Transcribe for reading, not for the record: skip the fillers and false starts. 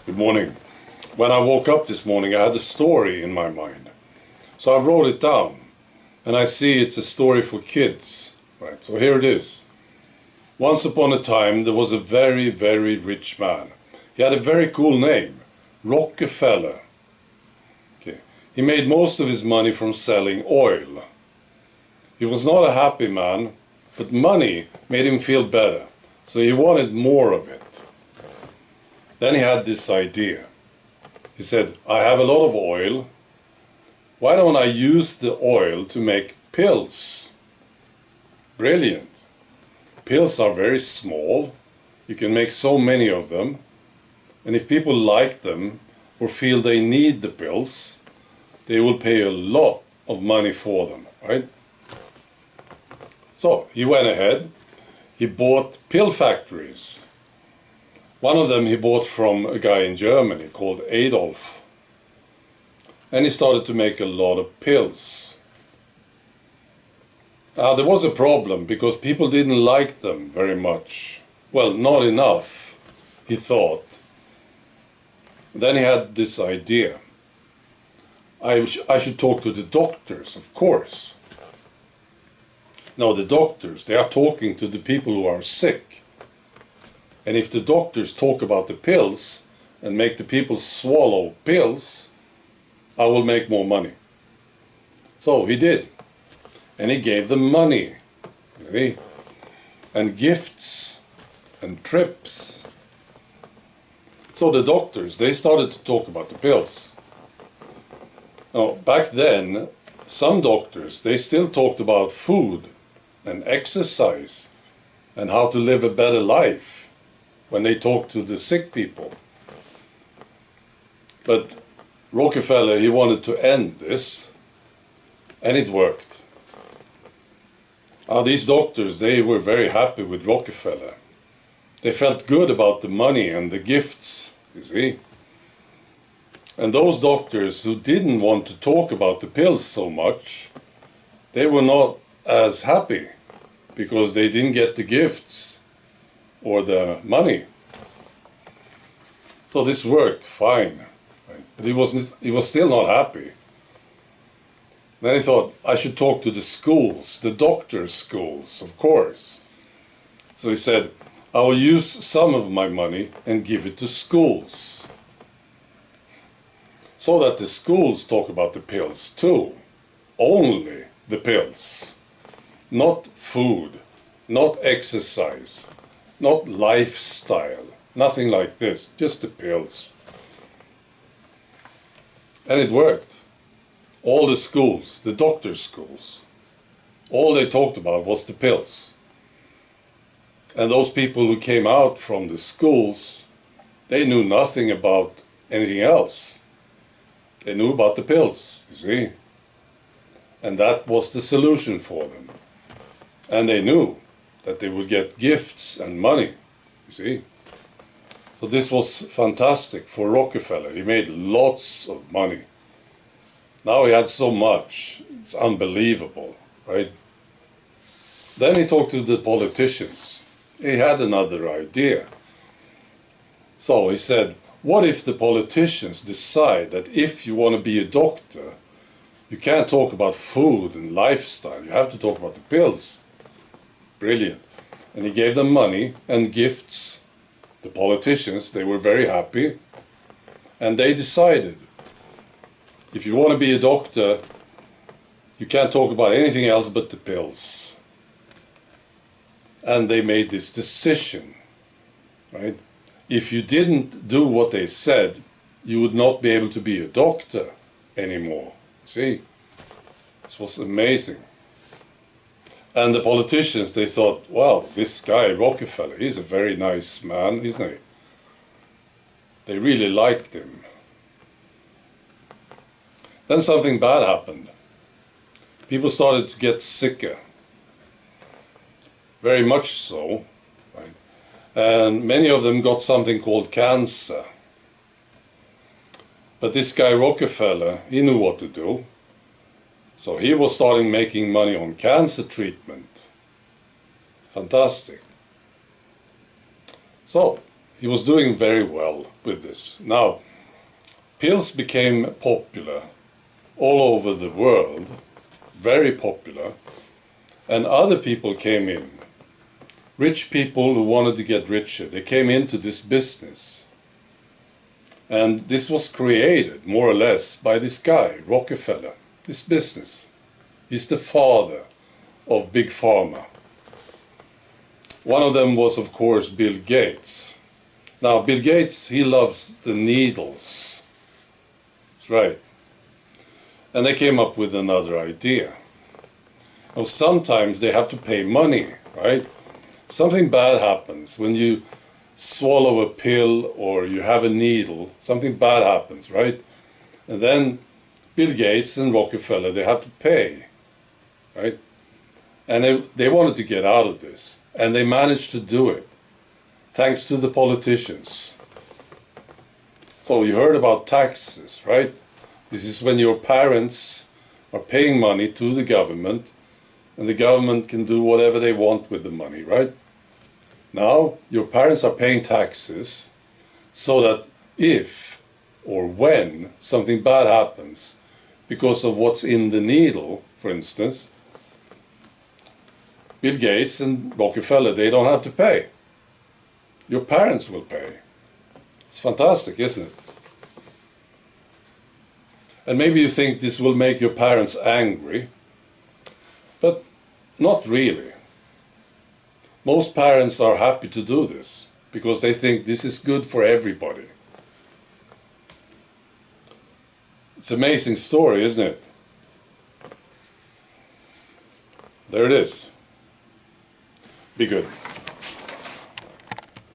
Good morning. When I woke up this morning, I had a story in my mind. So I wrote it down. And I see it's a story for kids. Right, so here it is. Once upon a time, there was a very, very rich man. He had a very cool name, Rockefeller. Okay. He made most of his money from selling oil. He was not a happy man, but money made him feel better. So he wanted more of it. Then he had this idea. He said, I have a lot of oil. Why don't I use the oil to make pills? Brilliant. Pills are very small. You can make so many of them. And if people like them or feel they need the pills, they will pay a lot of money for them, right? So he went ahead. He bought pill factories. One of them he bought from a guy in Germany called Adolf. And he started to make a lot of pills. Now there was a problem because people didn't like them very much. Well, not enough, he thought. Then he had this idea. I should talk to the doctors, of course. No, the doctors, they are talking to the people who are sick. And if the doctors talk about the pills and make the people swallow pills, I will make more money. So he did. And he gave them money. See? And gifts. And trips. So the doctors, they started to talk about the pills. Now, back then, some doctors, they still talked about food and exercise and how to live a better life when they talked to the sick people. But Rockefeller, he wanted to end this, and it worked. These doctors, they were very happy with Rockefeller. They felt good about the money and the gifts, you see. And those doctors who didn't want to talk about the pills so much, they were not as happy because they didn't get the gifts or the money. So this worked fine. Right? But he was still not happy. Then he thought, I should talk to the schools, the doctors' schools, of course. So he said, I will use some of my money and give it to schools. So that the schools talk about the pills too. Only the pills. Not food, not exercise, not lifestyle, nothing like this, just the pills. And it worked. All the schools, the doctor's schools, all they talked about was the pills. And those people who came out from the schools, they knew nothing about anything else. They knew about the pills, you see. And that was the solution for them. And they knew that they would get gifts and money, you see. So this was fantastic for Rockefeller. He made lots of money. Now he had so much, it's unbelievable, right? Then he talked to the politicians. He had another idea. So he said, what if the politicians decide that if you want to be a doctor, you can't talk about food and lifestyle, you have to talk about the pills. Brilliant. And he gave them money and gifts. The politicians, they were very happy. And they decided, if you want to be a doctor, you can't talk about anything else but the pills. And they made this decision, right? If you didn't do what they said, you would not be able to be a doctor anymore. See? This was amazing. And the politicians, they thought, well, this guy, Rockefeller, he's a very nice man, isn't he? They really liked him. Then something bad happened. People started to get sicker. Very much so. Right? And many of them got something called cancer. But this guy Rockefeller, he knew what to do. So he was starting making money on cancer treatment. Fantastic. So he was doing very well with this. Now, pills became popular all over the world, very popular, and other people came in. Rich people who wanted to get richer, they came into this business. And this was created, more or less, by this guy, Rockefeller, this business. He's the father of Big Pharma. One of them was, of course, Bill Gates. Now, Bill Gates, he loves the needles. That's right. And they came up with another idea. Now, sometimes they have to pay money, right? Something bad happens when you swallow a pill or you have a needle. Something bad happens, right? And then Bill Gates and Rockefeller, they have to pay, right? And they wanted to get out of this. And they managed to do it, thanks to the politicians. So you heard about taxes, right? This is when your parents are paying money to the government, and the government can do whatever they want with the money, right? Now, your parents are paying taxes so that if or when something bad happens because of what's in the needle, for instance, Bill Gates and Rockefeller, they don't have to pay. Your parents will pay. It's fantastic, isn't it? And maybe you think this will make your parents angry, but not really. Most parents are happy to do this because they think this is good for everybody. It's an amazing story, isn't it? There it is. Be good.